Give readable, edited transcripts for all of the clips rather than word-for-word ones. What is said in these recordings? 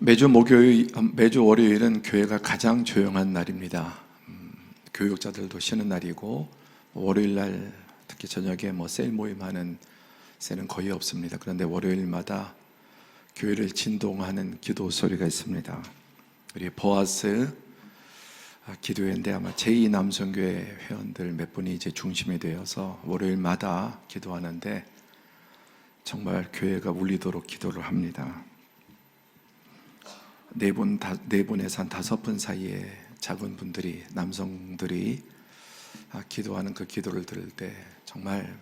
매주 월요일은 교회가 가장 조용한 날입니다. 교육자들도 쉬는 날이고, 월요일 날 특히 저녁에 세일 모임하는 새는 거의 없습니다. 그런데 월요일마다 교회를 진동하는 기도 소리가 있습니다. 우리 보아스 기도회인데 아마 제2남성교회 회원들 몇 분이 이제 중심이 되어서 월요일마다 기도하는데 정말 교회가 울리도록 기도를 합니다. 네 분에서 한 5분 사이에 작은 분들이, 남성들이 기도하는 그 기도를 들을 때 정말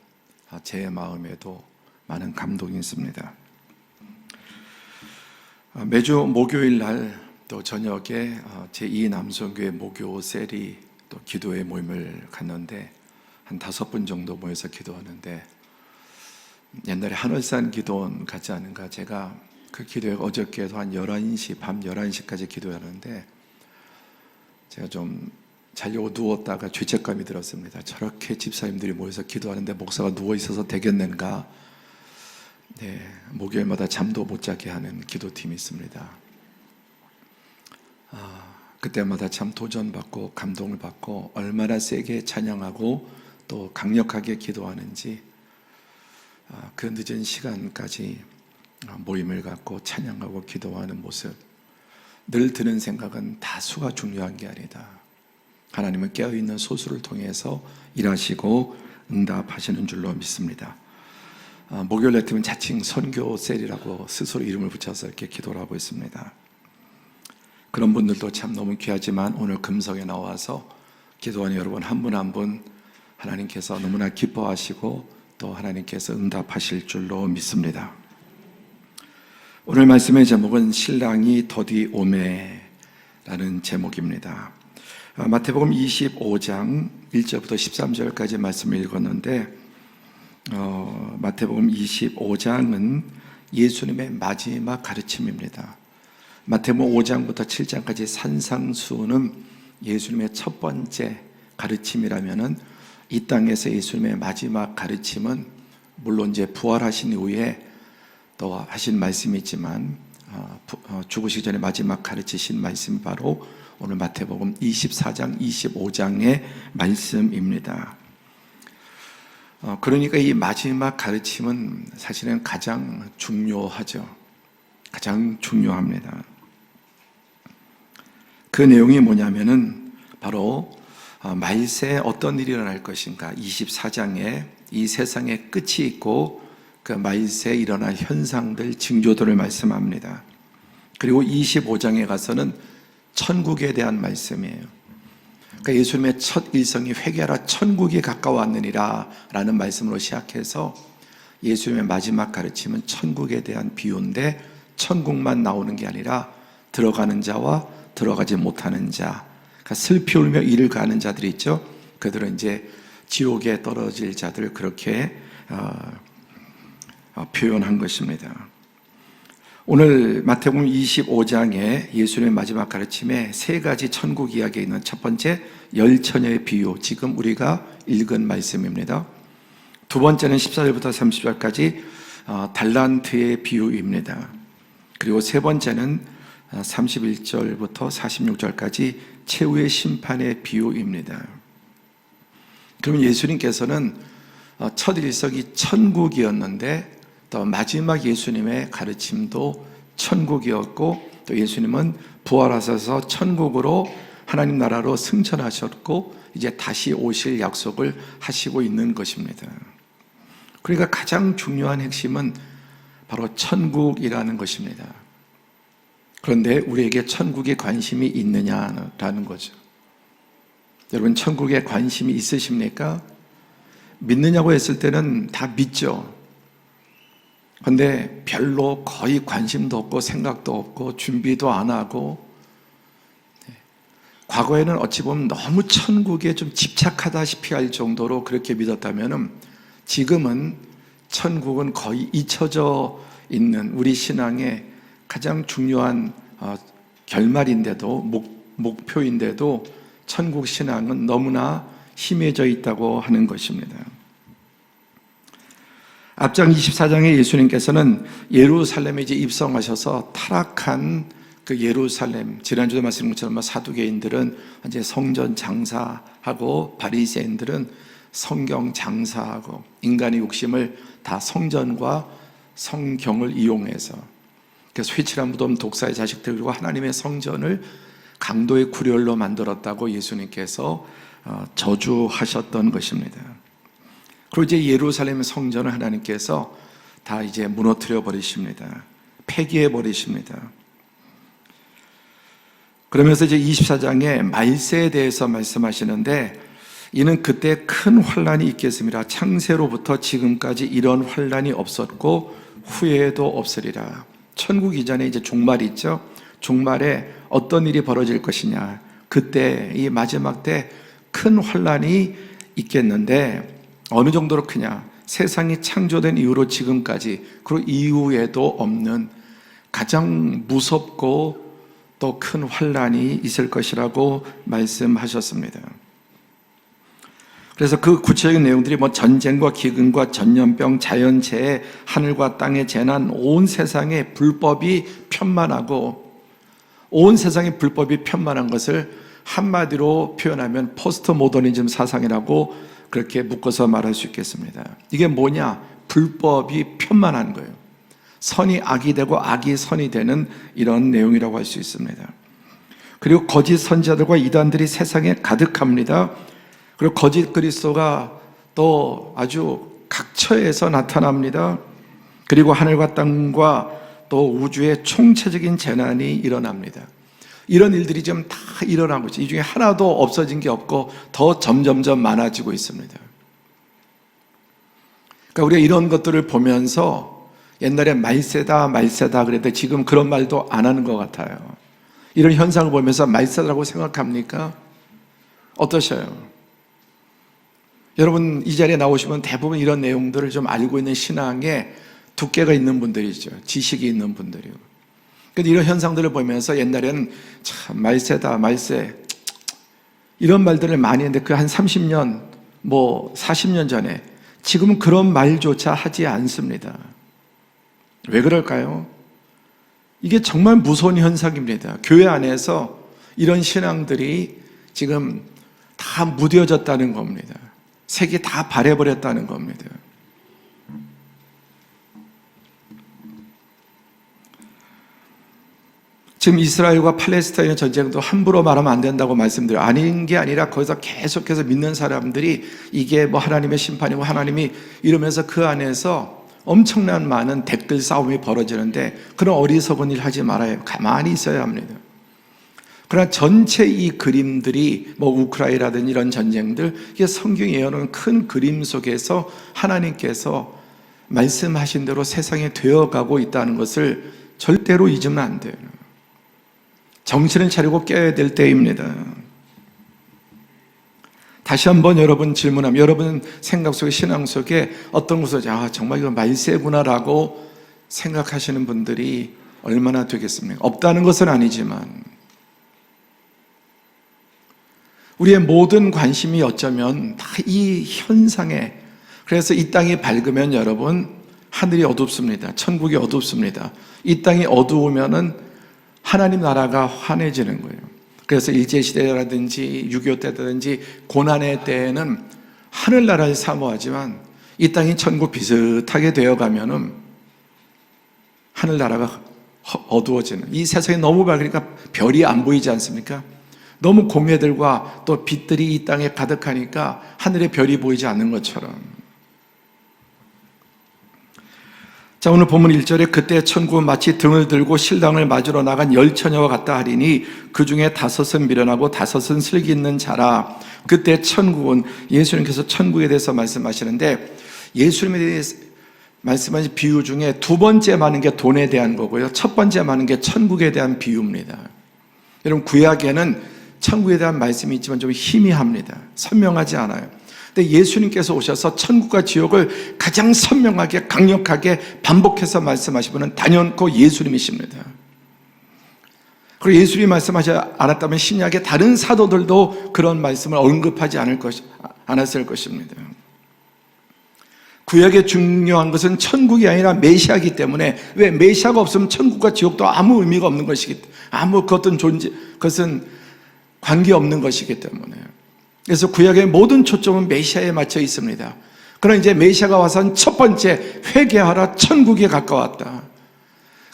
제 마음에도 많은 감동이 있습니다. 매주 목요일 날 또 저녁에 제2남성교회 목요 셀이 또 기도회 모임을 갔는데 한 5분 정도 모여서 기도하는데, 옛날에 하늘산 기도원 같지 않은가. 제가 그 기도회 어저께도 한 11시, 밤 11시까지 기도하는데 제가 좀 자려고 누웠다가 죄책감이 들었습니다. 저렇게 집사님들이 모여서 기도하는데 목사가 누워 있어서 되겠는가. 목요일마다 잠도 못 자게 하는 기도팀이 있습니다. 그때마다 참 도전받고 감동을 받고 얼마나 세게 찬양하고 또 강력하게 기도하는지, 그 늦은 시간까지 모임을 갖고 찬양하고 기도하는 모습, 늘 드는 생각은 다수가 중요한 게 아니다. 하나님은 깨어있는 소수를 통해서 일하시고 응답하시는 줄로 믿습니다. 목요일 같으면 자칭 선교셀이라고 스스로 이름을 붙여서 이렇게 기도를 하고 있습니다. 그런 분들도 참 너무 귀하지만 오늘 금성에 나와서 기도하는 여러분 한 분 한 분 하나님께서 너무나 기뻐하시고 또 하나님께서 응답하실 줄로 믿습니다. 오늘 말씀의 제목은 신랑이 더디 오매라는 제목입니다. 마태복음 25장 1절부터 13절까지 말씀을 읽었는데, 마태복음 25장은 예수님의 마지막 가르침입니다. 마태복음 5장부터 7장까지 산상수훈은 예수님의 첫 번째 가르침이라면은, 이 땅에서 예수님의 마지막 가르침은 물론 이제 부활하신 이후에 또 하신 말씀이 있지만, 죽으시기 전에 마지막 가르치신 말씀이 바로 오늘 마태복음 24장, 25장의 말씀입니다. 그러니까 이 마지막 가르침은 사실은 가장 중요하죠. 가장 중요합니다. 그 내용이 뭐냐면은 바로 말세에 어떤 일이 일어날 것인가, 24장에 이 세상의 끝이 있고 그 말세에 일어날 현상들, 징조들을 말씀합니다. 그리고 25장에 가서는 천국에 대한 말씀이에요. 그러니까 예수님의 첫 일성이 회개하라 천국이 가까웠느니라 라는 말씀으로 시작해서 예수님의 마지막 가르침은 천국에 대한 비유인데, 천국만 나오는 게 아니라 들어가는 자와 들어가지 못하는 자, 그러니까 슬피 울며 이를 가는 자들이 있죠. 그들은 이제 지옥에 떨어질 자들, 그렇게 표현한 것입니다. 오늘 마태복음 25장에 예수님의 마지막 가르침에 3가지 천국 이야기가 있는 첫 번째, 열처녀의 비유, 지금 우리가 읽은 말씀입니다. 두 번째는 14절부터 30절까지 달란트의 비유입니다. 그리고 세 번째는 31절부터 46절까지 최후의 심판의 비유입니다. 그러면 예수님께서는 첫 일석이 천국이었는데 또 마지막 예수님의 가르침도 천국이었고, 또 예수님은 부활하셔서 천국으로 하나님 나라로 승천하셨고 이제 다시 오실 약속을 하시고 있는 것입니다. 그러니까 가장 중요한 핵심은 바로 천국이라는 것입니다. 그런데 우리에게 천국에 관심이 있느냐라는 거죠. 여러분, 천국에 관심이 있으십니까? 믿느냐고 했을 때는 다 믿죠. 그런데 별로 거의 관심도 없고 생각도 없고 준비도 안 하고, 과거에는 어찌 보면 너무 천국에 좀 집착하다시피 할 정도로 그렇게 믿었다면, 지금은 천국은 거의 잊혀져 있는 우리 신앙의 가장 중요한 결말인데도, 목표인데도 천국 신앙은 너무나 희미해져 있다고 하는 것입니다. 앞장 24장에 예수님께서는 예루살렘에 이제 입성하셔서 타락한 그 예루살렘, 지난주에 말씀드린 것처럼 사두개인들은 이제 성전 장사하고 바리새인들은 성경 장사하고 인간의 욕심을 다 성전과 성경을 이용해서 그래서 회칠한 무덤 독사의 자식들 그리고 하나님의 성전을 강도의 구렬로 만들었다고 예수님께서 저주하셨던 것입니다. 그리고 이제 예루살렘 성전을 하나님께서 다 이제 무너뜨려 버리십니다. 폐기해 버리십니다. 그러면서 이제 24장에 말세에 대해서 말씀하시는데 이는 그때 큰 환란이 있겠습니다. 창세로부터 지금까지 이런 환란이 없었고 후에도 없으리라. 천국 이전에 이제 종말이 있죠. 종말에 어떤 일이 벌어질 것이냐. 그때 이 마지막 때 큰 환란이 있겠는데 어느 정도로 크냐. 세상이 창조된 이후로 지금까지 그리고 이후에도 없는 가장 무섭고 또 큰 환란이 있을 것이라고 말씀하셨습니다. 그래서 그 구체적인 내용들이 전쟁과 기근과 전염병, 자연재해, 하늘과 땅의 재난, 온 세상에 불법이 편만하고 온 세상에 불법이 편만한 것을 한마디로 표현하면 포스트 모더니즘 사상이라고 그렇게 묶어서 말할 수 있겠습니다. 이게 뭐냐? 불법이 편만한 거예요. 선이 악이 되고 악이 선이 되는 이런 내용이라고 할 수 있습니다. 그리고 거짓 선지자들과 이단들이 세상에 가득합니다. 그리고 거짓 그리스도가 또 아주 각처에서 나타납니다. 그리고 하늘과 땅과 또 우주의 총체적인 재난이 일어납니다. 이런 일들이 지금 다 일어난 거죠. 이 중에 하나도 없어진 게 없고 더 점점점 많아지고 있습니다. 그러니까 우리가 이런 것들을 보면서 옛날에 말세다 그랬는데 지금 그런 말도 안 하는 것 같아요. 이런 현상을 보면서 말세라고 생각합니까? 어떠셔요? 여러분 이 자리에 나오시면 대부분 이런 내용들을 좀 알고 있는 신앙에 두께가 있는 분들이죠. 지식이 있는 분들이요. 근데 이런 현상들을 보면서 옛날에는 참 말세다 말세 이런 말들을 많이 했는데 그 한 30년 40년 전에 지금은 그런 말조차 하지 않습니다. 왜 그럴까요? 이게 정말 무서운 현상입니다. 교회 안에서 이런 신앙들이 지금 다 무뎌졌다는 겁니다. 색이 다 바래버렸다는 겁니다. 지금 이스라엘과 팔레스타인의 전쟁도 함부로 말하면 안 된다고 말씀드려요. 아닌 게 아니라 거기서 계속해서 믿는 사람들이 이게 하나님의 심판이고 하나님이 이러면서 그 안에서 엄청난 많은 댓글 싸움이 벌어지는데 그런 어리석은 일 하지 말아요. 가만히 있어야 합니다. 그러나 전체 이 그림들이 우크라이나라든지 이런 전쟁들 이게 성경이 예언하는 큰 그림 속에서 하나님께서 말씀하신 대로 세상에 되어가고 있다는 것을 절대로 잊으면 안 돼요. 정신을 차리고 깨어야 될 때입니다. 다시 한번 여러분 질문하면 여러분 생각 속에 신앙 속에 어떤 것을 정말 이거 말세구나라고 생각하시는 분들이 얼마나 되겠습니까? 없다는 것은 아니지만 우리의 모든 관심이 어쩌면 다 이 현상에 그래서 이 땅이 밝으면 여러분 하늘이 어둡습니다. 천국이 어둡습니다. 이 땅이 어두우면은 하나님 나라가 환해지는 거예요. 그래서 일제시대라든지 6.25 때라든지 고난의 때에는 하늘나라를 사모하지만 이 땅이 천국 비슷하게 되어가면은 하늘나라가 어두워지는 이 세상이 너무 밝으니까 별이 안 보이지 않습니까? 너무 공해들과 또 빛들이 이 땅에 가득하니까 하늘에 별이 보이지 않는 것처럼 자, 오늘 본문 1절에 그때 천국은 마치 등을 들고 신랑을 맞으러 나간 열처녀와 같다 하리니 그 중에 5은 미련하고 5은 슬기 있는 자라. 그때 천국은 예수님께서 천국에 대해서 말씀하시는데 예수님에 대해서 말씀하신 비유 중에 두 번째 많은 게 돈에 대한 거고요. 첫 번째 많은 게 천국에 대한 비유입니다. 여러분 구약에는 천국에 대한 말씀이 있지만 좀 희미합니다. 선명하지 않아요. 근데 예수님께서 오셔서 천국과 지옥을 가장 선명하게 강력하게 반복해서 말씀하신 분은 단연코 예수님이십니다. 그리고 예수님이 말씀하지 않았다면 신약의 다른 사도들도 그런 말씀을 언급하지 않았을 것입니다. 구약에 중요한 것은 천국이 아니라 메시아이기 때문에, 왜? 메시아가 없으면 천국과 지옥도 아무 의미가 없는 것이기 때문에, 아무 그것은 관계없는 것이기 때문에. 그래서 구약의 모든 초점은 메시아에 맞춰 있습니다. 그러나 이제 메시아가 와서는 첫 번째, 회개하라, 천국에 가까웠다.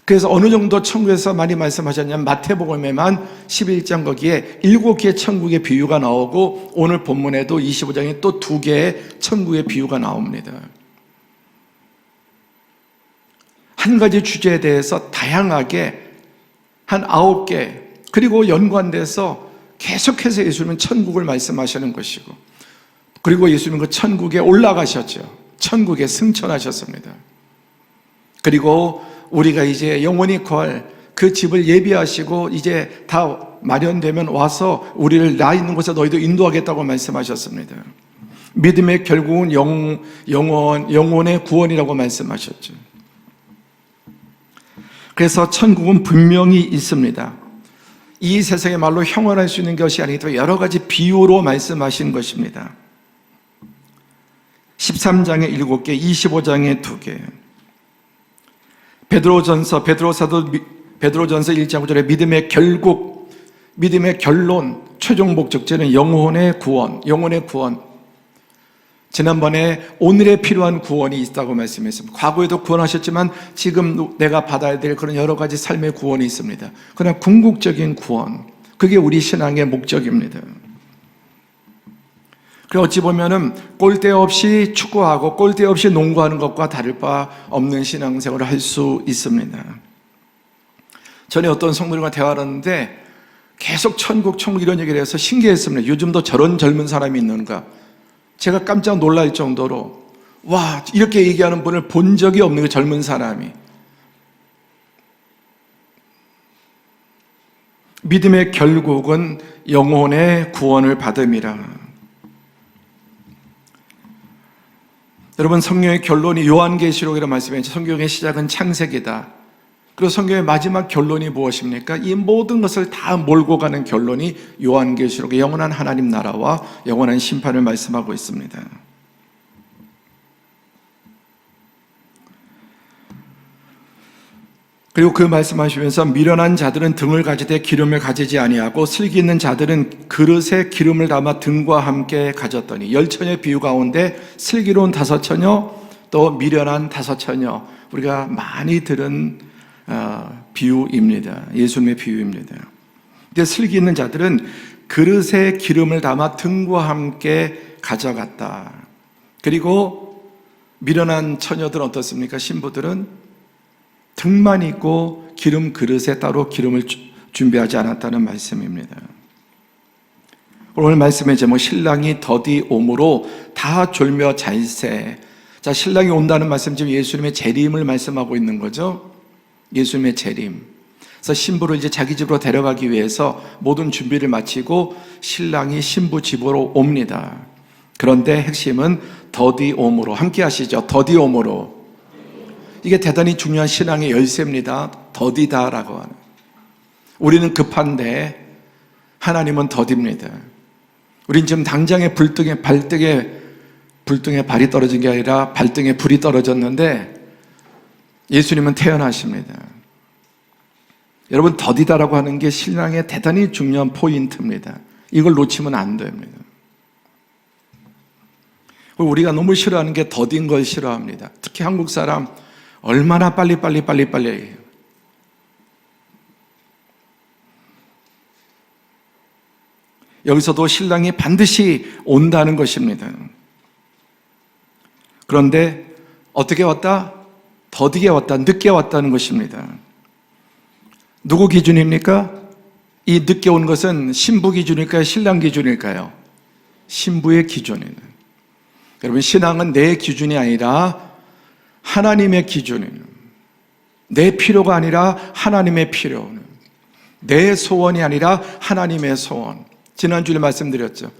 그래서 어느 정도 천국에서 많이 말씀하셨냐면 마태복음에만 11장 거기에 7개의 천국의 비유가 나오고, 오늘 본문에도 25장에 또 2개의 천국의 비유가 나옵니다. 한 가지 주제에 대해서 다양하게 한 9개, 그리고 연관돼서 계속해서 예수님은 천국을 말씀하시는 것이고, 그리고 예수님은 그 천국에 올라가셨죠. 천국에 승천하셨습니다. 그리고 우리가 이제 영원히 구할 그 집을 예비하시고 이제 다 마련되면 와서 우리를 나 있는 곳에 너희도 인도하겠다고 말씀하셨습니다. 믿음의 결국은 영혼의 구원이라고 말씀하셨죠. 그래서 천국은 분명히 있습니다. 이 세상의 말로 형언할 수 있는 것이 아니고 여러 가지 비유로 말씀하신 것입니다. 13장에 7개, 25장에 2개. 베드로전서 1장 9절에 믿음의 결국, 믿음의 결론, 최종 목적지는 영혼의 구원, 영혼의 구원. 지난번에 오늘에 필요한 구원이 있다고 말씀했습니다. 과거에도 구원하셨지만 지금 내가 받아야 될 그런 여러 가지 삶의 구원이 있습니다. 그러나 궁극적인 구원, 그게 우리 신앙의 목적입니다. 그리고 어찌 보면은 꼴대 없이 축구하고 꼴대 없이 농구하는 것과 다를 바 없는 신앙생활을 할 수 있습니다. 전에 어떤 성도들과 대화를 하는데 계속 천국 이런 얘기를 해서 신기했습니다. 요즘도 저런 젊은 사람이 있는가? 제가 깜짝 놀랄 정도로, 와, 이렇게 얘기하는 분을 본 적이 없는 그 젊은 사람이. 믿음의 결국은 영혼의 구원을 받음이라. 여러분, 성경의 결론이 요한계시록이라는 말씀이죠. 성경의 시작은 창세기다. 그리고 성경의 마지막 결론이 무엇입니까? 이 모든 것을 다 몰고 가는 결론이 요한계시록의 영원한 하나님 나라와 영원한 심판을 말씀하고 있습니다. 그리고 그 말씀하시면서 미련한 자들은 등을 가지되 기름을 가지지 아니하고 슬기 있는 자들은 그릇에 기름을 담아 등과 함께 가졌더니, 10처녀의 비유 가운데 슬기로운 5처녀, 또 미련한 5처녀, 우리가 많이 들은 비유입니다. 예수님의 비유입니다. 근데 슬기 있는 자들은 그릇에 기름을 담아 등과 함께 가져갔다. 그리고 미련한 처녀들은 어떻습니까? 신부들은 등만 있고 기름 그릇에 따로 기름을 준비하지 않았다는 말씀입니다. 오늘 말씀의 제목, 신랑이 더디 오므로 다 졸며 잘세. 자, 신랑이 온다는 말씀, 지금 예수님의 재림을 말씀하고 있는 거죠. 예수님의 재림. 그래서 신부를 이제 자기 집으로 데려가기 위해서 모든 준비를 마치고 신랑이 신부 집으로 옵니다. 그런데 핵심은 더디 오므로. 함께 하시죠. 더디 오므로. 이게 대단히 중요한 신앙의 열쇠입니다. 더디다라고 하는. 우리는 급한데 하나님은 더딥니다. 우린 지금 당장에 발등에 발이 떨어진 게 아니라 발등에 불이 떨어졌는데 예수님은 태어나십니다. 여러분, 더디다라고 하는 게 신앙의 대단히 중요한 포인트입니다. 이걸 놓치면 안 됩니다. 우리가 너무 싫어하는 게 더딘 걸 싫어합니다. 특히 한국 사람 얼마나 빨리 해요. 여기서도 신랑이 반드시 온다는 것입니다. 그런데 어떻게 왔다? 더디게 왔다, 늦게 왔다는 것입니다. 누구 기준입니까? 이 늦게 온 것은 신부 기준일까요? 신랑 기준일까요? 신부의 기준이에요. 여러분, 신앙은 내 기준이 아니라 하나님의 기준이에요. 내 필요가 아니라 하나님의 필요, 내 소원이 아니라 하나님의 소원. 지난주에 말씀드렸죠.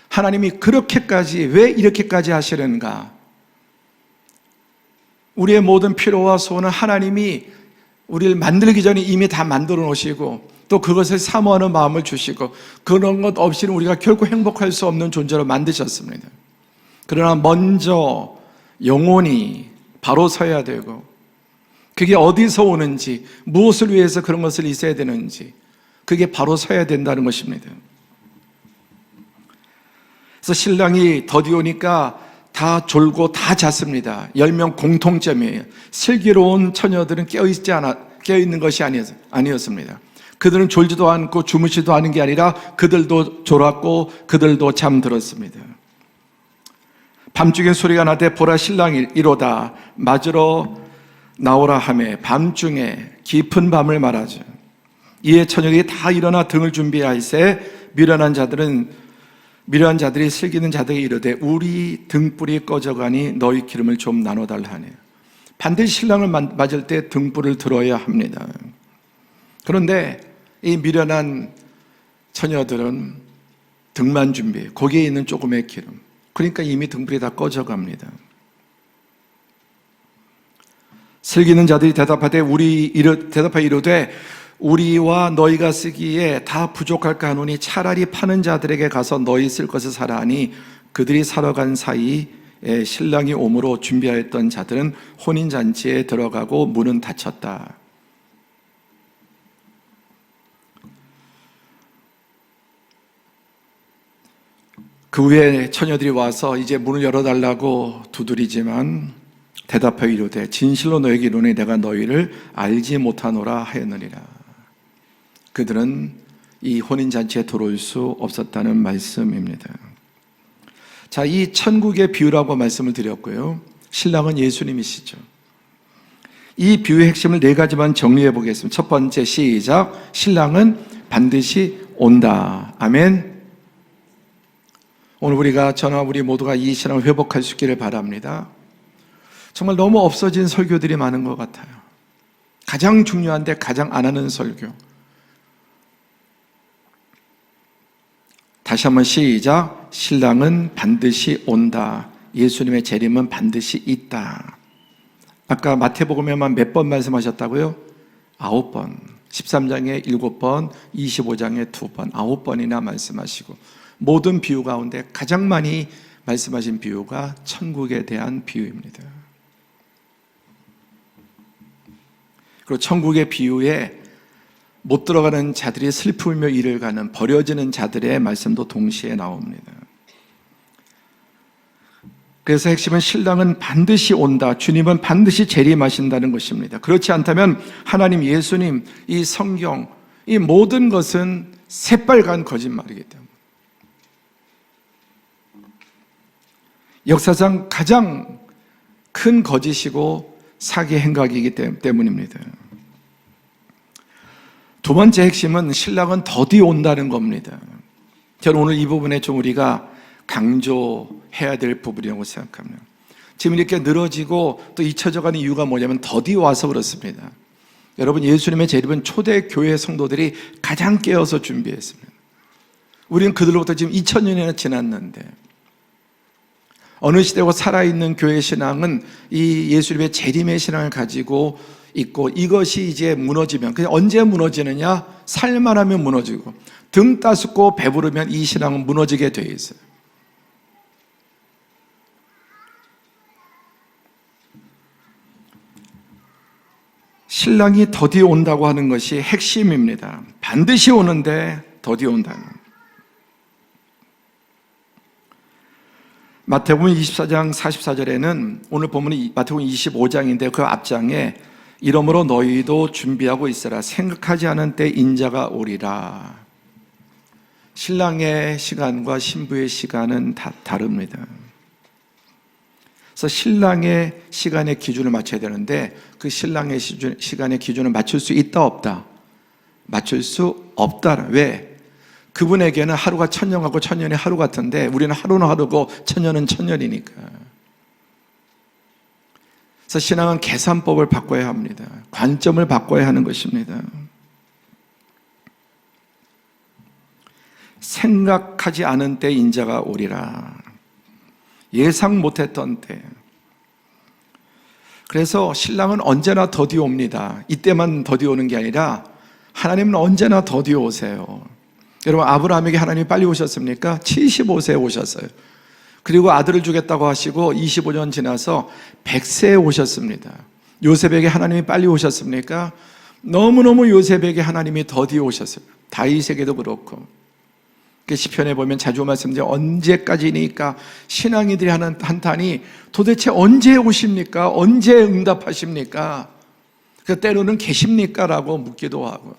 하나님이 그렇게까지, 왜 이렇게까지 하시는가? 우리의 모든 필요와 소원은 하나님이 우리를 만들기 전에 이미 다 만들어 놓으시고, 또 그것을 사모하는 마음을 주시고, 그런 것 없이는 우리가 결코 행복할 수 없는 존재로 만드셨습니다. 그러나 먼저 영혼이 바로 서야 되고, 그게 어디서 오는지, 무엇을 위해서 그런 것을 있어야 되는지, 그게 바로 서야 된다는 것입니다. 그래서 신랑이 더디오니까 다 졸고 다 잤습니다. 10명 공통점이에요. 슬기로운 처녀들은 깨어있는 것이 아니었습니다. 그들은 졸지도 않고 주무시도 않은 게 아니라 그들도 졸았고 그들도 잠들었습니다. 밤중에 소리가 나되 보라 신랑이 이로다 맞으러 나오라 하매 밤중에 깊은 밤을 말하죠. 이에 처녀들이 다 일어나 등을 준비하이세 미련한 자들이 슬기는 자들에게 이르되 우리 등불이 꺼져가니 너희 기름을 좀 나눠달라 하네요. 반드시 신랑을 맞을 때 등불을 들어야 합니다. 그런데 이 미련한 처녀들은 등만 준비해, 거기에 있는 조금의 기름, 그러니까 이미 등불이 다 꺼져갑니다. 슬기는 자들이 대답하되 이르되 우리와 너희가 쓰기에 다 부족할까 하노니 차라리 파는 자들에게 가서 너희 쓸 것을 사라 하니 그들이 사러 간 사이에 신랑이 오므로 준비하였던 자들은 혼인잔치에 들어가고 문은 닫혔다. 그 후에 처녀들이 와서 이제 문을 열어달라고 두드리지만 대답하여 이르되 진실로 너에게 이르노니 내가 너희를 알지 못하노라 하였느니라. 그들은 이 혼인잔치에 들어올 수 없었다는 말씀입니다. 자, 이 천국의 비유라고 말씀을 드렸고요. 신랑은 예수님이시죠. 이 비유의 핵심을 4가지만 정리해 보겠습니다. 첫 번째, 시작. 신랑은 반드시 온다. 아멘. 오늘 저와 우리 모두가 이 신앙을 회복할 수 있기를 바랍니다. 정말 너무 없어진 설교들이 많은 것 같아요. 가장 중요한데 가장 안 하는 설교. 다시 한번 시작. 신랑은 반드시 온다. 예수님의 재림은 반드시 있다. 아까 마태복음에만 몇 번 말씀하셨다고요? 9번. 13장에 7번, 25장에 2번, 9번이나 말씀하시고, 모든 비유 가운데 가장 많이 말씀하신 비유가 천국에 대한 비유입니다. 그리고 천국의 비유에 못 들어가는 자들이 슬프며 이를 가는 버려지는 자들의 말씀도 동시에 나옵니다. 그래서 핵심은 신랑은 반드시 온다. 주님은 반드시 재림하신다는 것입니다. 그렇지 않다면 하나님, 예수님, 이 성경, 이 모든 것은 새빨간 거짓말이기 때문에 역사상 가장 큰 거짓이고 사기 행각이기 때문입니다. 두 번째 핵심은 신랑은 더디 온다는 겁니다. 저는 오늘 이 부분에 좀 우리가 강조해야 될 부분이라고 생각합니다. 지금 이렇게 늘어지고 또 잊혀져가는 이유가 뭐냐면 더디 와서 그렇습니다. 여러분, 예수님의 재림은 초대 교회 성도들이 가장 깨어서 준비했습니다. 우리는 그들로부터 지금 2000년이나 지났는데 어느 시대고 살아있는 교회 신앙은 이 예수님의 재림의 신앙을 가지고 있고, 이것이 이제 무너지면, 그냥 언제 무너지느냐? 살만하면 무너지고 등 따숩고 배부르면 이 신앙은 무너지게 돼 있어요. 신랑이 더디 온다고 하는 것이 핵심입니다. 반드시 오는데 더디 온다는. 마태복음 24장 44절에는 오늘 본문이 마태복음 25장인데 그 앞장에 이러므로 너희도 준비하고 있어라. 생각하지 않은 때 인자가 오리라. 신랑의 시간과 신부의 시간은 다 다릅니다. 그래서 신랑의 시간의 기준을 맞춰야 되는데 그 신랑의 시간의 기준을 맞출 수 있다 없다? 맞출 수 없다. 왜? 그분에게는 하루가 천년하고 천년이 하루 같은데 우리는 하루는 하루고 천년은 천년이니까. 그래서 신앙은 계산법을 바꿔야 합니다. 관점을 바꿔야 하는 것입니다. 생각하지 않은 때 인자가 오리라. 예상 못했던 때. 그래서 신랑은 언제나 더디 옵니다. 이때만 더디 오는 게 아니라 하나님은 언제나 더디 오세요. 여러분, 아브라함에게 하나님이 빨리 오셨습니까? 75세에 오셨어요. 그리고 아들을 주겠다고 하시고 25년 지나서 100세에 오셨습니다. 요셉에게 하나님이 빨리 오셨습니까? 너무너무 요셉에게 하나님이 더디 오셨어요. 다윗에게도 그렇고. 시편에 보면 자주 말씀드려 언제까지니까 신앙이들이 하는 한탄이 도대체 언제 오십니까? 언제 응답하십니까? 때로는 계십니까? 라고 묻기도 하고.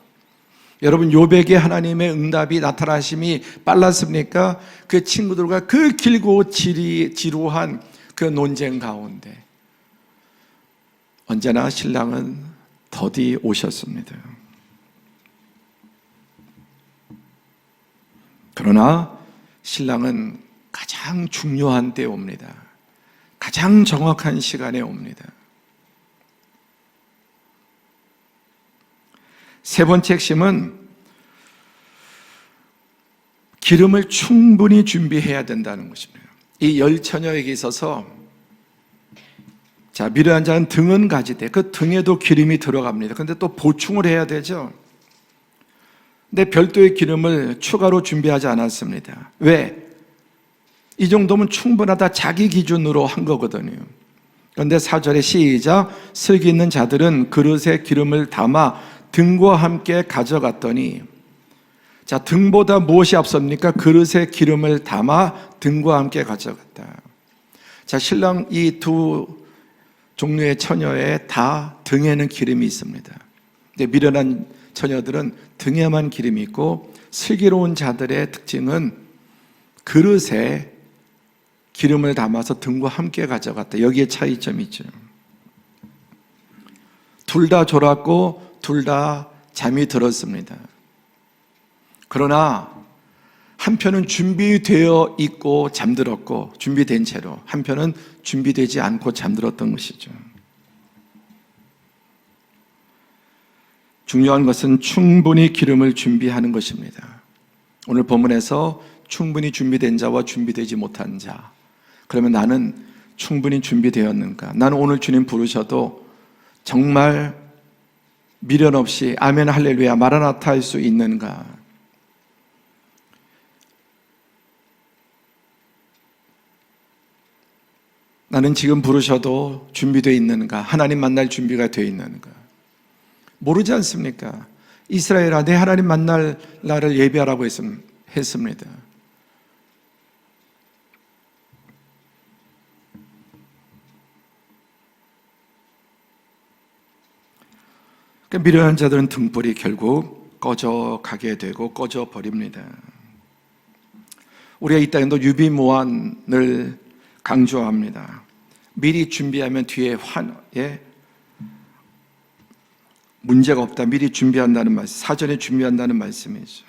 여러분, 욥에게 하나님의 응답이 나타나심이 빨랐습니까? 그 친구들과 그 길고 지루한 그 논쟁 가운데 언제나 신랑은 더디 오셨습니다. 그러나 신랑은 가장 중요한 때에 옵니다. 가장 정확한 시간에 옵니다. 세 번째 핵심은 기름을 충분히 준비해야 된다는 것입니다. 이 열 처녀에게 있어서 미련한 자는 등은 가지되 그 등에도 기름이 들어갑니다. 그런데 또 보충을 해야 되죠. 근데 별도의 기름을 추가로 준비하지 않았습니다. 왜? 이 정도면 충분하다 자기 기준으로 한 거거든요. 그런데 4절에 시작, 슬기 있는 자들은 그릇에 기름을 담아 등과 함께 가져갔더니, 등보다 무엇이 앞섭니까? 그릇에 기름을 담아 등과 함께 가져갔다. 신랑 이 두 종류의 처녀의 다 등에는 기름이 있습니다. 근데 미련한 처녀들은 등에만 기름이 있고, 슬기로운 자들의 특징은 그릇에 기름을 담아서 등과 함께 가져갔다. 여기에 차이점이 있죠. 둘 다 졸았고 둘 다 잠이 들었습니다. 그러나 한편은 준비되어 있고 잠들었고, 준비된 채로, 한편은 준비되지 않고 잠들었던 것이죠. 중요한 것은 충분히 기름을 준비하는 것입니다. 오늘 본문에서 충분히 준비된 자와 준비되지 못한 자, 그러면 나는 충분히 준비되었는가? 나는 오늘 주님 부르셔도 정말 미련 없이 아멘 할렐루야 마라나타 할 수 있는가? 나는 지금 부르셔도 준비되어 있는가? 하나님 만날 준비가 되어 있는가? 모르지 않습니까? 이스라엘아, 내 하나님 만날 날을 예비하라고 했습니다. 미련한 자들은 등불이 결국 꺼져 가게 되고 꺼져 버립니다. 우리가 이 땅에도 유비무환을 강조합니다. 미리 준비하면 뒤에 문제가 없다. 미리 준비한다는 말씀, 사전에 준비한다는 말씀이죠.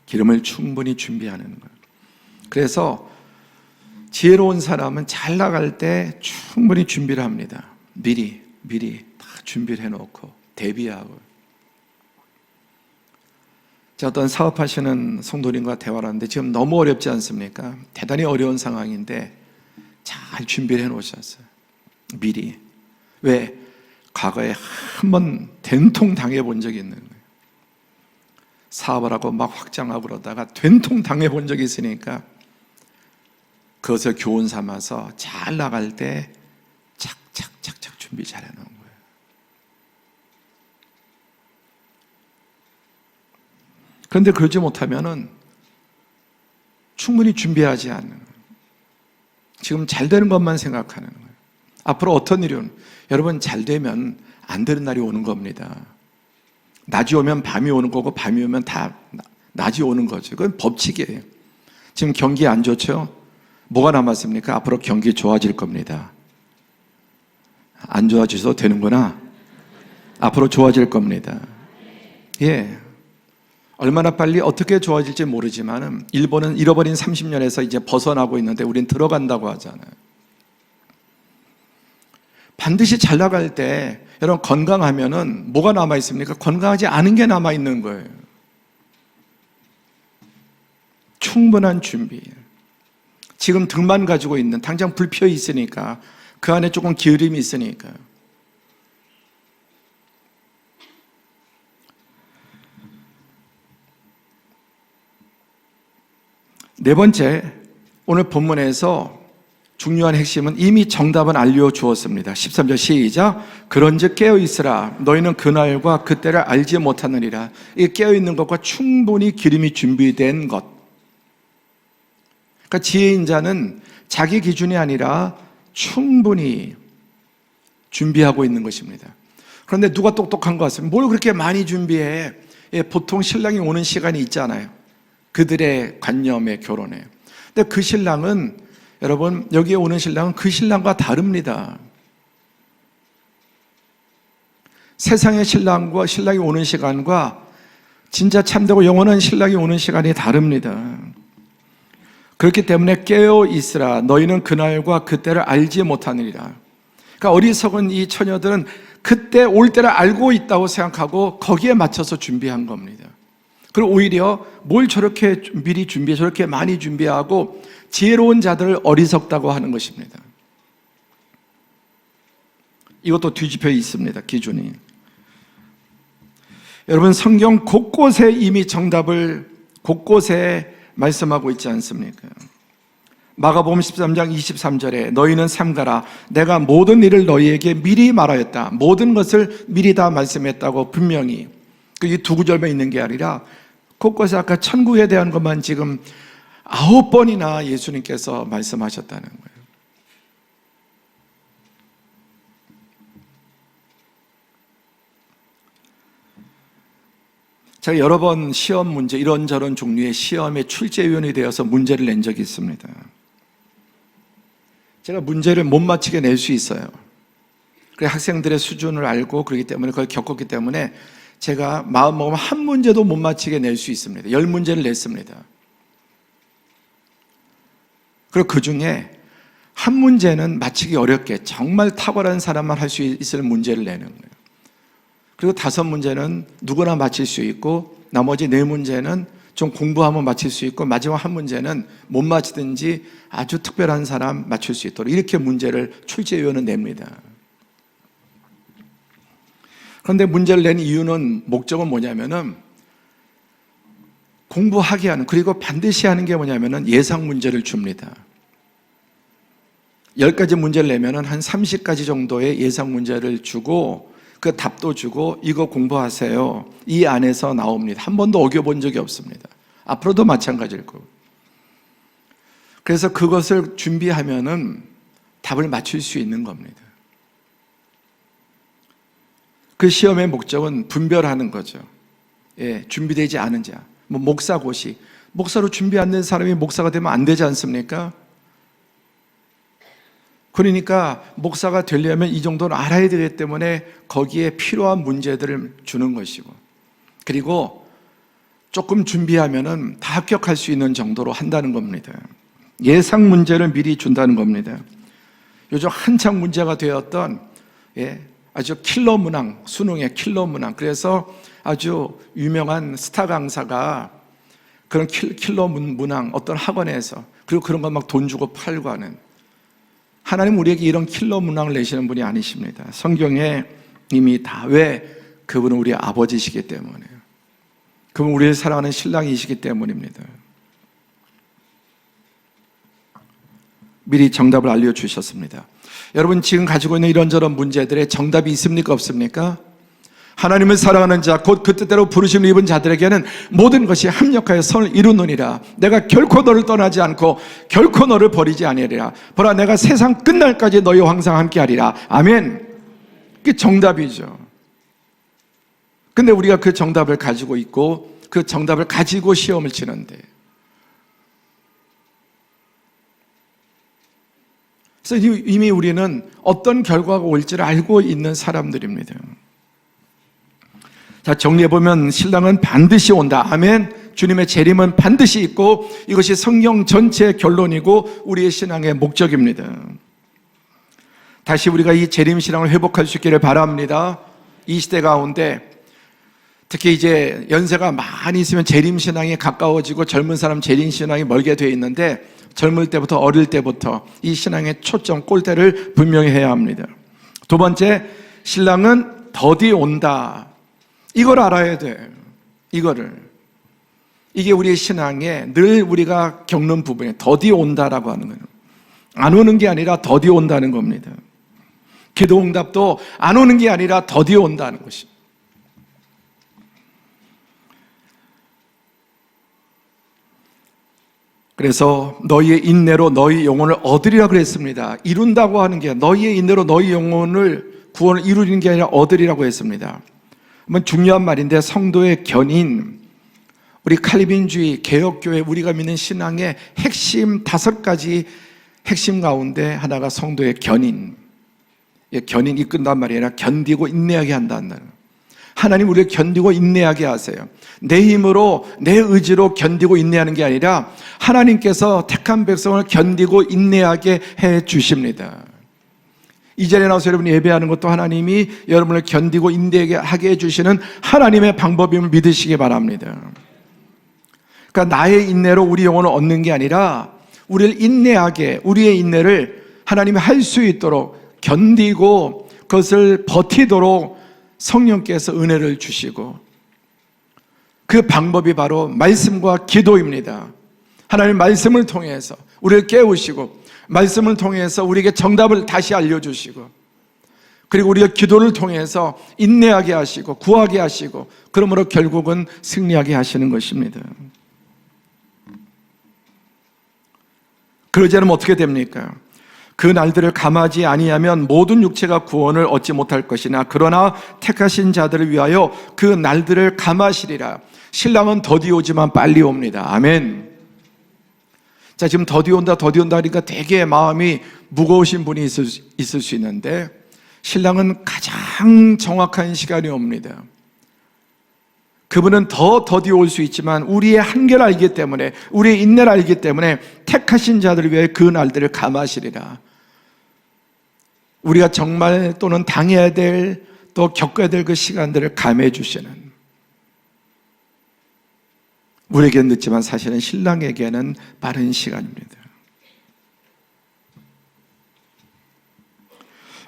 기름을 충분히 준비하는 거예요. 그래서 지혜로운 사람은 잘 나갈 때 충분히 준비를 합니다. 미리 다 준비를 해놓고 대비하고. 어떤 사업하시는 성도님과 대화를 하는데 지금 너무 어렵지 않습니까? 대단히 어려운 상황인데 잘 준비를 해놓으셨어요. 미리. 왜? 과거에 한 번 된통 당해본 적이 있는 거예요. 사업을 하고 막 확장하고 그러다가 된통 당해본 적이 있으니까 그것을 교훈 삼아서 잘 나갈 때 착착착착 준비 잘 해놓은 거예요. 그런데 그러지 못하면은 충분히 준비하지 않는 거예요. 지금 잘 되는 것만 생각하는 거예요. 앞으로 어떤 일이 오는, 여러분 잘 되면 안 되는 날이 오는 겁니다. 낮이 오면 밤이 오는 거고 밤이 오면 다 낮이 오는 거죠. 그건 법칙이에요. 지금 경기 안 좋죠? 뭐가 남았습니까? 앞으로 경기 좋아질 겁니다. 안 좋아져도 되는구나. 앞으로 좋아질 겁니다. 예. 얼마나 빨리 어떻게 좋아질지 모르지만 일본은 잃어버린 30년에서 이제 벗어나고 있는데 우린 들어간다고 하잖아요. 반드시 잘 나갈 때 여러분 건강하면은 뭐가 남아 있습니까? 건강하지 않은 게 남아 있는 거예요. 충분한 준비. 지금 등만 가지고 있는, 당장 불 피어 있으니까 그 안에 조금 기울임이 있으니까. 네 번째, 오늘 본문에서 중요한 핵심은 이미 정답은 알려주었습니다. 13절 시작. 그런즉 깨어있으라. 너희는 그날과 그때를 알지 못하느니라. 이 깨어있는 것과 충분히 기름이 준비된 것. 그러니까 지혜인 자는 자기 기준이 아니라 충분히 준비하고 있는 것입니다. 그런데 누가 똑똑한 것 같습니다. 뭘 그렇게 많이 준비해? 보통 신랑이 오는 시간이 있잖아요. 그들의 관념의 결혼에. 근데 그 신랑은, 여러분, 여기에 오는 신랑은 그 신랑과 다릅니다. 세상의 신랑과 신랑이 오는 시간과 진짜 참되고 영원한 신랑이 오는 시간이 다릅니다. 그렇기 때문에 깨어 있으라. 너희는 그날과 그때를 알지 못하느니라. 그러니까 어리석은 이 처녀들은 그때 올 때를 알고 있다고 생각하고 거기에 맞춰서 준비한 겁니다. 그리고 오히려 뭘 저렇게 미리 준비해, 저렇게 많이 준비하고 지혜로운 자들을 어리석다고 하는 것입니다. 이것도 뒤집혀 있습니다, 기준이. 여러분, 성경 곳곳에 이미 정답을 곳곳에 말씀하고 있지 않습니까? 마가복음 13장 23절에 너희는 삼가라. 내가 모든 일을 너희에게 미리 말하였다. 모든 것을 미리 다 말씀했다고 분명히. 이 두 구절만 있는 게 아니라 곳곳에 아까 천국에 대한 것만 지금 9번이나 예수님께서 말씀하셨다는 거예요. 제가 여러 번 시험 문제, 이런저런 종류의 시험의 출제위원이 되어서 문제를 낸 적이 있습니다. 제가 문제를 못 맞히게 낼 수 있어요. 그래서 학생들의 수준을 알고 그렇기 때문에 그걸 겪었기 때문에 제가 마음먹으면 한 문제도 못 맞히게 낼 수 있습니다. 10문제를 냈습니다. 그리고 그 중에 한 문제는 맞히기 어렵게 정말 탁월한 사람만 할 수 있을 문제를 내는 거예요. 그리고 5문제는 누구나 맞힐 수 있고 나머지 4문제는 좀 공부하면 맞힐 수 있고 마지막 한 문제는 못 맞히든지 아주 특별한 사람 맞출 수 있도록 이렇게 문제를 출제위원은 냅니다. 그런데 문제를 낸 이유는 목적은 뭐냐면은 공부하게 하는, 그리고 반드시 하는 게 뭐냐면은 예상 문제를 줍니다. 10가지 문제를 내면은 한 30가지 정도의 예상 문제를 주고 그 답도 주고 이거 공부하세요. 이 안에서 나옵니다. 한 번도 어겨본 적이 없습니다. 앞으로도 마찬가지일 거고. 그래서 그것을 준비하면은 답을 맞출 수 있는 겁니다. 그 시험의 목적은 분별하는 거죠. 예, 준비되지 않은 자. 목사고시. 목사로 준비 안 된 사람이 목사가 되면 안 되지 않습니까? 그러니까 목사가 되려면 이 정도는 알아야 되기 때문에 거기에 필요한 문제들을 주는 것이고, 그리고 조금 준비하면은 다 합격할 수 있는 정도로 한다는 겁니다. 예상 문제를 미리 준다는 겁니다. 요즘 한창 문제가 되었던 아주 킬러 문항, 수능의 킬러 문항. 그래서 아주 유명한 스타 강사가 그런 킬러 문항 어떤 학원에서, 그리고 그런 거 막 돈 주고 팔고 하는, 하나님 우리에게 이런 킬러 문항을 내시는 분이 아니십니다. 성경에 이미 다, 왜? 그분은 우리의 아버지시기 때문에, 그분은 우리의 사랑하는 신랑이시기 때문입니다. 미리 정답을 알려주셨습니다. 여러분, 지금 가지고 있는 이런저런 문제들의 정답이 있습니까? 없습니까? 하나님을 사랑하는 자, 곧 그 뜻대로 부르심을 입은 자들에게는 모든 것이 합력하여 선을 이루느니라. 내가 결코 너를 떠나지 않고 결코 너를 버리지 아니하리라. 보라, 내가 세상 끝날까지 너희와 항상 함께하리라. 아멘. 그게 정답이죠. 근데 우리가 그 정답을 가지고 있고 그 정답을 가지고 시험을 치는데, 그래서 이미 우리는 어떤 결과가 올지를 알고 있는 사람들입니다. 자, 정리해보면 신랑은 반드시 온다. 아멘. 주님의 재림은 반드시 있고 이것이 성경 전체의 결론이고 우리의 신앙의 목적입니다. 다시 우리가 이 재림 신앙을 회복할 수 있기를 바랍니다. 이 시대 가운데 특히 이제 연세가 많이 있으면 재림 신앙이 가까워지고 젊은 사람 재림 신앙이 멀게 되어 있는데, 젊을 때부터, 어릴 때부터 이 신앙의 초점, 꼴대를 분명히 해야 합니다. 두 번째, 신랑은 더디 온다. 이걸 알아야 돼. 이거를 이게 우리의 신앙에 늘 우리가 겪는 부분이에요. 더디 온다라고 하는 거예요. 안 오는 게 아니라 더디 온다는 겁니다. 기도 응답도 안 오는 게 아니라 더디 온다는 것입니다. 그래서 너희의 인내로 너희 영혼을 얻으리라 그랬습니다. 이룬다고 하는 게 너희의 인내로 너희 영혼을 구원을 이루는 게 아니라 얻으리라고 했습니다. 한번 중요한 말인데 성도의 견인, 우리 칼빈주의 개혁교회 우리가 믿는 신앙의 핵심 5가지 핵심 가운데 하나가 성도의 견인. 견인 이끈단 말이 아니라 견디고 인내하게 한다는 거예요. 하나님 우리를 견디고 인내하게 하세요. 내 힘으로 내 의지로 견디고 인내하는 게 아니라 하나님께서 택한 백성을 견디고 인내하게 해 주십니다. 이 자리에 나와서 여러분이 예배하는 것도 하나님이 여러분을 견디고 인내하게 해 주시는 하나님의 방법임을 믿으시기 바랍니다. 그러니까 나의 인내로 우리 영혼을 얻는 게 아니라 우리를 인내하게, 우리의 인내를 하나님이 할 수 있도록 견디고 그것을 버티도록 성령께서 은혜를 주시고, 그 방법이 바로 말씀과 기도입니다. 하나님 말씀을 통해서 우리를 깨우시고, 말씀을 통해서 우리에게 정답을 다시 알려주시고, 그리고 우리의 기도를 통해서 인내하게 하시고 구하게 하시고, 그러므로 결국은 승리하게 하시는 것입니다. 그러지 않으면 어떻게 됩니까? 그 날들을 감하지 아니하면 모든 육체가 구원을 얻지 못할 것이나 그러나 택하신 자들을 위하여 그 날들을 감하시리라. 신랑은 더디 오지만 빨리 옵니다. 아멘. 자, 지금 더디 온다 하니까 되게 마음이 무거우신 분이 있을 수 있는데, 신랑은 가장 정확한 시간이 옵니다. 그분은 더 더디 올 수 있지만 우리의 한계를 알기 때문에, 우리의 인내를 알기 때문에 택하신 자들을 위해 그 날들을 감하시리라. 우리가 정말 또는 당해야 될, 또 겪어야 될 그 시간들을 감해 주시는, 우리에게는 늦지만 사실은 신랑에게는 빠른 시간입니다.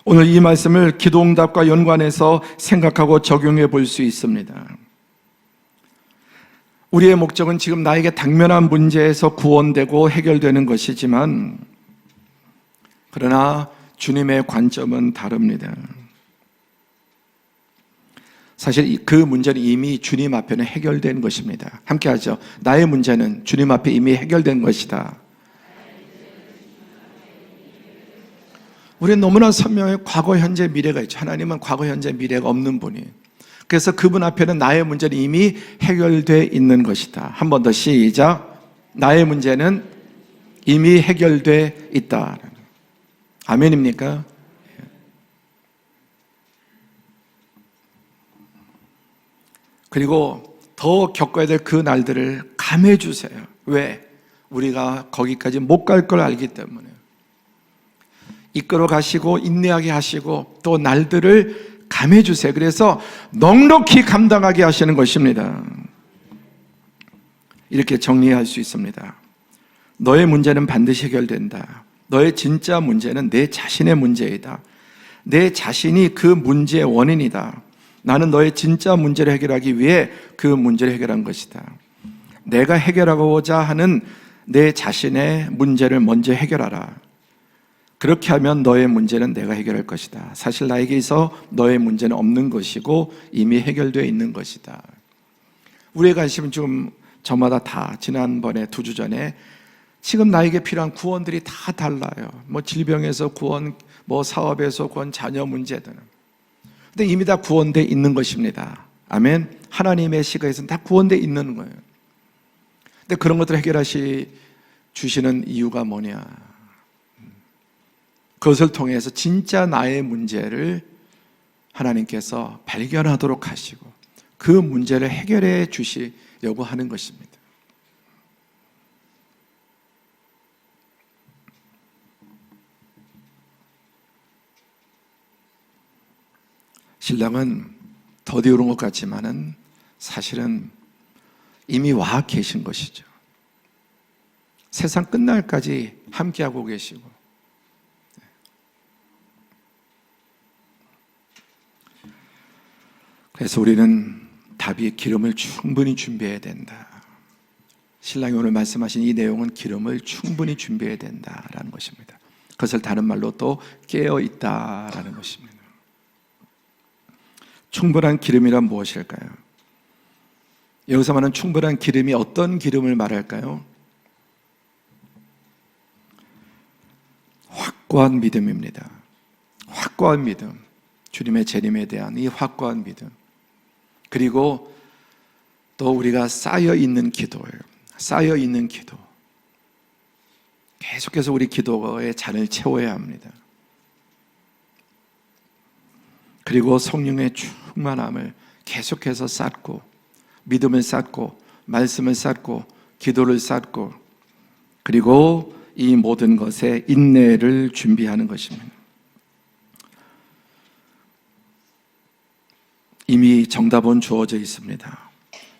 오늘 이 말씀을 기도응답과 연관해서 생각하고 적용해 볼 수 있습니다. 우리의 목적은 지금 나에게 당면한 문제에서 구원되고 해결되는 것이지만, 그러나 주님의 관점은 다릅니다. 사실 그 문제는 이미 주님 앞에는 해결된 것입니다. 함께 하죠. 나의 문제는 주님 앞에 이미 해결된 것이다. 우리는 너무나 선명해. 과거, 현재, 미래가 있죠. 하나님은 과거, 현재, 미래가 없는 분이에요. 그래서 그분 앞에는 나의 문제는 이미 해결되어 있는 것이다. 한 번 더 시작. 나의 문제는 이미 해결되어 있다. 아멘입니까? 그리고 더 겪어야 될 그 날들을 감해 주세요. 왜? 우리가 거기까지 못 갈 걸 알기 때문에. 이끌어 가시고 인내하게 하시고 또 날들을 감해 주세요. 그래서 넉넉히 감당하게 하시는 것입니다. 이렇게 정리할 수 있습니다. 너의 문제는 반드시 해결된다. 너의 진짜 문제는 내 자신의 문제이다. 내 자신이 그 문제의 원인이다. 나는 너의 진짜 문제를 해결하기 위해 그 문제를 해결한 것이다. 내가 해결하고자 하는 내 자신의 문제를 먼저 해결하라. 그렇게 하면 너의 문제는 내가 해결할 것이다. 사실 나에게 있어 너의 문제는 없는 것이고 이미 해결되어 있는 것이다. 우리의 관심은 좀 저마다 다 지난번에 2주 전에 지금 나에게 필요한 구원들이 다 달라요. 뭐 질병에서 구원, 뭐 사업에서 구원, 자녀 문제들은. 근데 이미 다 구원되어 있는 것입니다. 아멘. 하나님의 시각에서는 다 구원되어 있는 거예요. 근데 그런 것들을 주시는 이유가 뭐냐? 그것을 통해서 진짜 나의 문제를 하나님께서 발견하도록 하시고 그 문제를 해결해 주시려고 하는 것입니다. 신랑은 더디 오른 것 같지만은 사실은 이미 와 계신 것이죠. 세상 끝날까지 함께하고 계시고, 그래서 우리는 답이 기름을 충분히 준비해야 된다. 신랑이 오늘 말씀하신 이 내용은 기름을 충분히 준비해야 된다라는 것입니다. 그것을 다른 말로 또 깨어있다라는 것입니다. 충분한 기름이란 무엇일까요? 여기서 말하는 충분한 기름이 어떤 기름을 말할까요? 확고한 믿음입니다. 확고한 믿음, 주님의 재림에 대한 이 확고한 믿음, 그리고 또 우리가 쌓여있는 기도예요. 쌓여있는 기도, 계속해서 우리 기도의 잔을 채워야 합니다. 그리고 성령의 충만함을 계속해서 쌓고, 믿음을 쌓고, 말씀을 쌓고, 기도를 쌓고, 그리고 이 모든 것에 인내를 준비하는 것입니다. 이미 정답은 주어져 있습니다.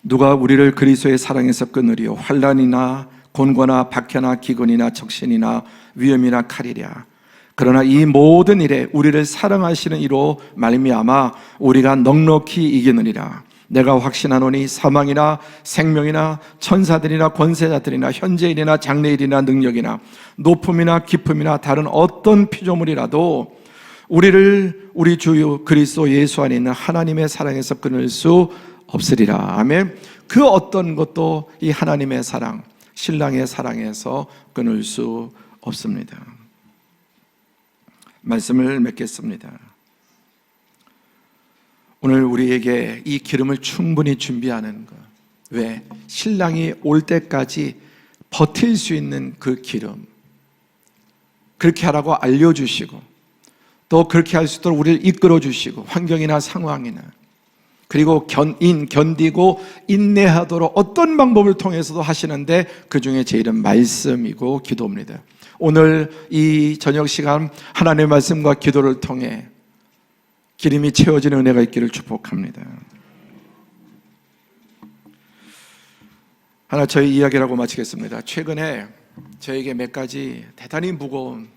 누가 우리를 그리스도의 사랑에서 끊으리요? 환난이나 곤고나 박해나 기근이나 적신이나 위험이나 칼이랴. 그러나 이 모든 일에 우리를 사랑하시는 이로 말미암아 우리가 넉넉히 이기느니라. 내가 확신하노니 사망이나 생명이나 천사들이나 권세자들이나 현재일이나 장래일이나 능력이나 높음이나 깊음이나 다른 어떤 피조물이라도 우리를 우리 주 그리스도 예수 안에 있는 하나님의 사랑에서 끊을 수 없으리라. 아멘. 그 어떤 것도 이 하나님의 사랑, 신랑의 사랑에서 끊을 수 없습니다. 말씀을 맺겠습니다. 오늘 우리에게 이 기름을 충분히 준비하는 것, 왜? 신랑이 올 때까지 버틸 수 있는 그 기름, 그렇게 하라고 알려주시고 또 그렇게 할 수 있도록 우리를 이끌어 주시고, 환경이나 상황이나, 그리고 견디고 인내하도록 어떤 방법을 통해서도 하시는데 그 중에 제일은 말씀이고 기도입니다. 오늘 이 저녁 시간 하나님의 말씀과 기도를 통해 기름이 채워지는 은혜가 있기를 축복합니다. 하나 저희 이야기라고 마치겠습니다. 최근에 저에게 몇 가지 대단히 무거운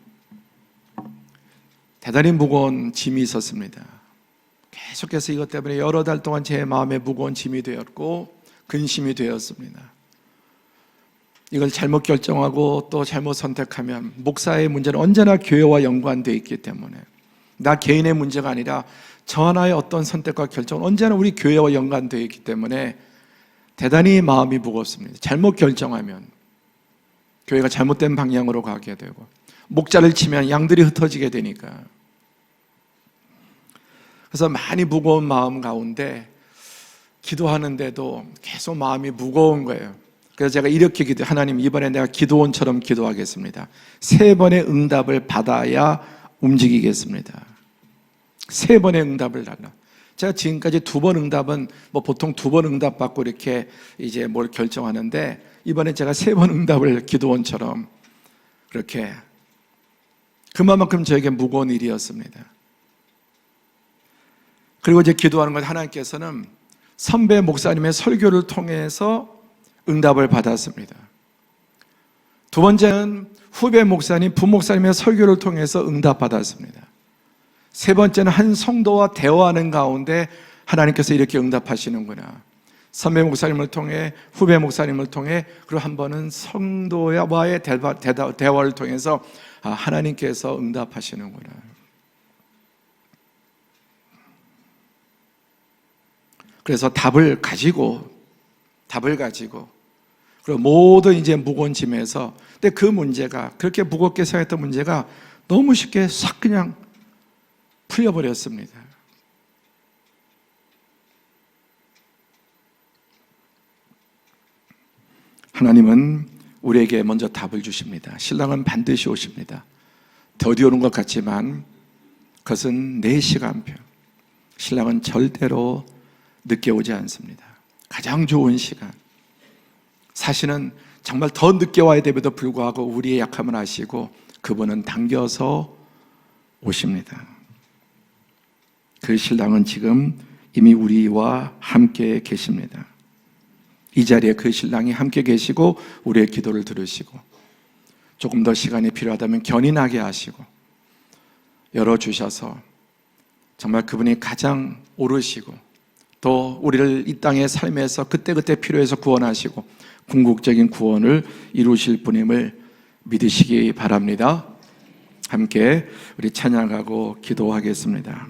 짐이 있었습니다. 계속해서 이것 때문에 여러 달 동안 제 마음에 무거운 짐이 되었고 근심이 되었습니다. 이걸 잘못 결정하고 또 잘못 선택하면 목사의 문제는 언제나 교회와 연관되어 있기 때문에, 나 개인의 문제가 아니라 저 하나의 어떤 선택과 결정은 언제나 우리 교회와 연관되어 있기 때문에 대단히 마음이 무겁습니다. 잘못 결정하면 교회가 잘못된 방향으로 가게 되고, 목자를 치면 양들이 흩어지게 되니까. 그래서 많이 무거운 마음 가운데 기도하는데도 계속 마음이 무거운 거예요. 그래서 제가 이렇게 하나님, 이번에 내가 기도원처럼 기도하겠습니다. 3번의 응답을 받아야 움직이겠습니다. 3번의 응답을 달라. 제가 지금까지 2번 응답은 보통 2번 응답 받고 이렇게 이제 뭘 결정하는데, 이번에 제가 3번 응답을 기도원처럼 그렇게, 그만큼 저에게 무거운 일이었습니다. 그리고 이제 기도하는 것, 하나님께서는 선배 목사님의 설교를 통해서 응답을 받았습니다. 2번째는 후배 목사님, 부목사님의 설교를 통해서 응답 받았습니다. 3번째는 한 성도와 대화하는 가운데 하나님께서 이렇게 응답하시는구나. 선배 목사님을 통해, 후배 목사님을 통해, 그리고 한 번은 성도와의 대화를 통해서 하나님께서 응답하시는구나. 그래서 답을 가지고 그리고 모든 이제 무거운 짐에서, 근데 그 문제가, 그렇게 무겁게 생각했던 문제가 너무 쉽게 싹 그냥 풀려버렸습니다. 하나님은 우리에게 먼저 답을 주십니다. 신랑은 반드시 오십니다. 더디 오는 것 같지만 그것은 내 시간표. 신랑은 절대로 늦게 오지 않습니다. 가장 좋은 시간, 사실은 정말 더 늦게 와야 됨에도 불구하고 우리의 약함을 아시고 그분은 당겨서 오십니다. 그 신랑은 지금 이미 우리와 함께 계십니다. 이 자리에 그 신랑이 함께 계시고 우리의 기도를 들으시고, 조금 더 시간이 필요하다면 견인하게 하시고 열어주셔서 정말 그분이 가장 오르시고 또 우리를 이 땅의 삶에서 그때그때 필요해서 구원하시고 궁극적인 구원을 이루실 분임을 믿으시기 바랍니다. 함께 우리 찬양하고 기도하겠습니다.